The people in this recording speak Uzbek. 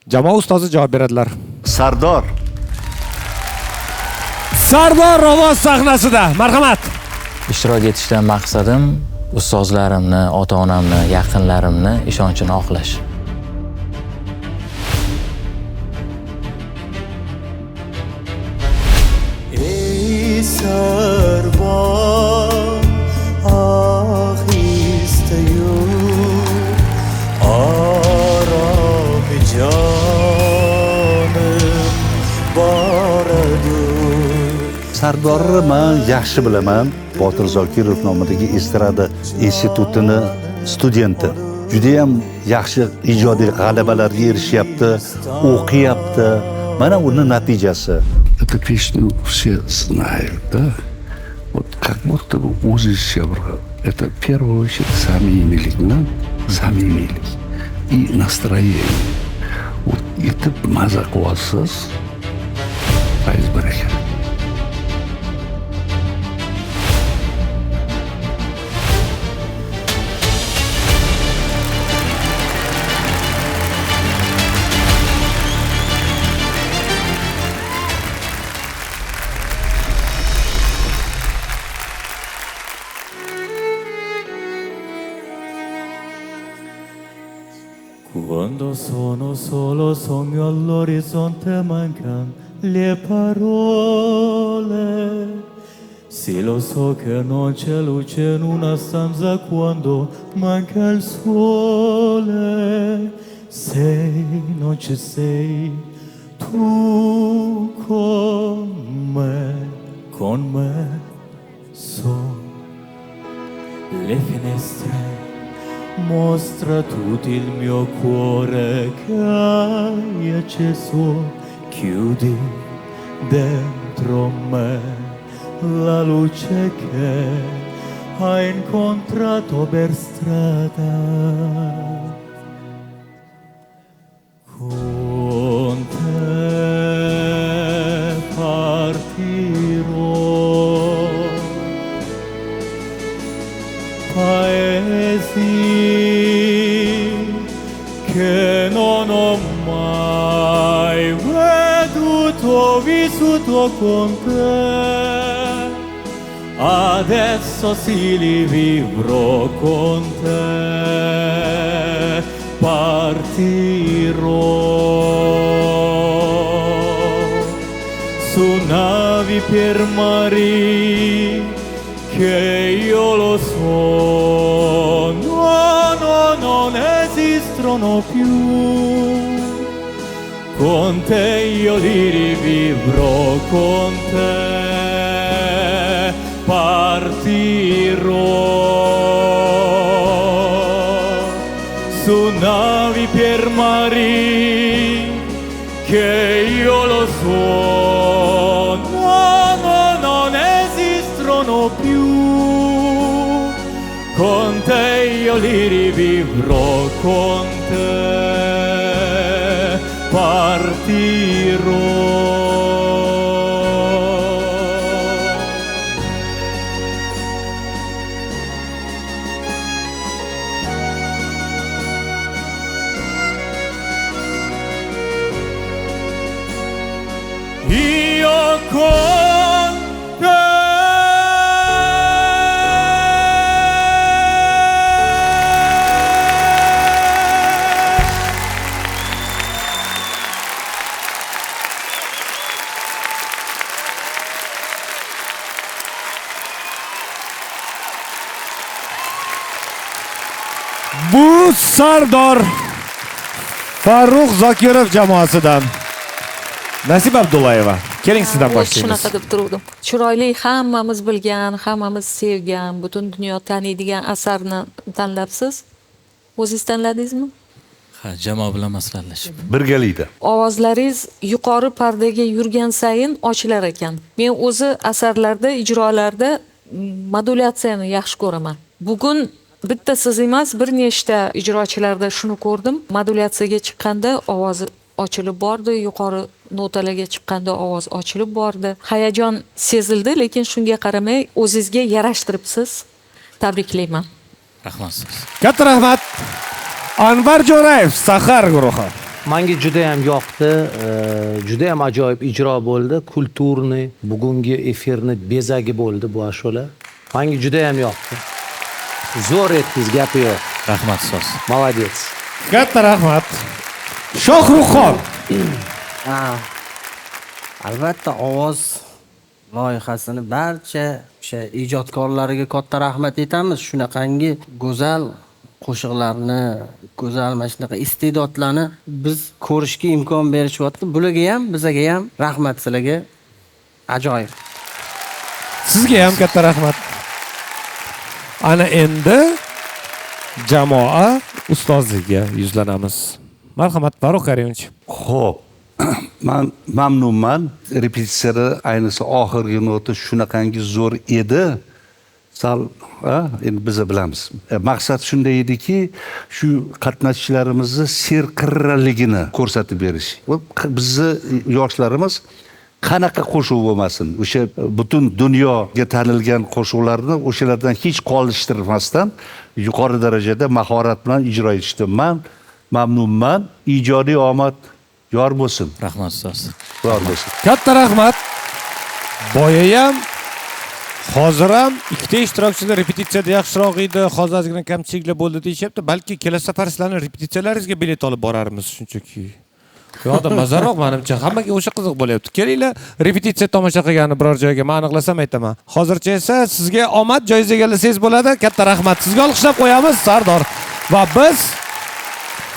Jamoa ustozi javob beradilar. Sardor. Sardor ovoz sahnasida. Marhamat. Ishtirok etishdan maqsadim ustozlarimni, ota-onamni, yaqinlarimni ishonchini oqlash. Ey sarbor, ah istiyor, aram canım boradur. Sardorni men yaxshi bilaman. Botir Zokirov nomidagi estrada institutini studenti. Juda ham yaxshi ijodiy g'alabalarga erishyapti, o'qiyapti. Mana uning natijasi. Эту песню все знают, да? Вот как будто бы узы севера. Это в первую очередь samimiylik bilan samimiylik и настроение. Вот etib maza qilyapsiz. Fayz baraka. Quando sono solo sogno all'orizzonte mancan le parole. Sì, lo so che non c'è luce in una stanza quando manca il sole. Sei, non ci sei, tu con me, sono le finestre. Mostra tutto il mio cuore che hai acceso, chiudi dentro me la luce che hai incontrato per strada. Con te partirò. Paesi che non ho mai veduto, vissuto con te, adesso sì li vivrò con te, partirò su navi per mari che io lo so, no, non esistono più. Con te io li rivivrò, con te partirò su navi per mari che io lo so, no, non esistono più. Con te io li rivivrò, con te partirò. Io con te. Bu Sardor Farruh Zokirov jamoasidan Nasib Abdullayeva. Keling sizdan boshlaymiz. Shunaqa deb turdim. Chiroyli, hammamiz bilgan, hammamiz sevgan, butun dunyo taniydigan asarni tanlabsiz. O'zingiz tanladingizmi? Ha, jamoa bilan maslahatlashib. Birgalikda. Ovozlaringiz yuqori pardaga yurgan sayin ochilar ekan. Men o'zi asarlarda, ijrolarda modulyatsiyani yaxshi ko'raman. Bugun bitta siz emas, bir nechta ijrochilarda shuni ko'rdim. Modulyatsiyaga chiqqanda ovozi ochilib bordi, yuqori notalarga chiqqanda ovoz ochilib bordi. Hayajon sezildi, lekin shunga qaramay o'zingizga yarashtiribsiz. Tabriklayman. Rahmat. Katta rahmat. Anvar Jo'rayev, Sahar guruhi. Menga juda ham yoqdi, juda ham ajoyib ijro bo'ldi. Kulturniy, bugungi efirni bezagi bo'ldi bu ashula. Menga juda ham yoqdi. Zo'r etdingiz, gapi yo'q. Rahmat ustoz. Молодец. Katta rahmat. Shohruxxon. Albatta ovoz loyihasini barcha o'sha ijodkorlarga katta rahmat aytamiz. Shunaqangi go'zal qo'shiqlarni, go'zal mana shunaqa iste'dodlarni biz ko'rishga imkon berishyapti. Bularga ham, bizaga ham rahmat sizlarga. Ajoyib. Sizga ham katta rahmat. Ana endi jamoa ustoziga yuzlanamiz. Marhamat, Farruh Karimovich. Xo'p, men mamnunman. Repetitsiyada ayniqsa oxirgi nota shunaqangi zo'r edi. Sal, endi biz bilamiz. Maqsad shunday ediki, shu qatnashchilarimizni serqirraligini ko'rsatib berish. Bizni yoshlarimiz qanaqa qo'shuv bo'lmasin, o'sha butun dunyoga tanilgan qo'shiqlarni o'shalardan hech qolishtirmasdan yuqori darajada mahorat bilan ijro etishdi. Men mamnunman. Ijodiy omad yor bo'lsin. Rahmat ustoz. Yor bo'lsin. Katta rahmat. Boya ham, hozir ham ikkita ishtirokchilar repetitsiyada yaxshiroq edi, hozir ozgina kamchiliklar bo'ldi deyishyapti. Balki kelasi safar sizlarning repetitsiyalaringizga bilet olib borarmiz shunchaki. Yo'qda mazaroq menimcha hammaga o'sha qiziq bo'lyapti. Kelinglar, repetitsiya tomosha qilganini biror joyga men aniqlasam aytaman. Hozircha esa sizga omad joyiz egallasangiz bo'ladi. Katta rahmat. Sizga olqishlab qo'yamiz, Sardor. Va biz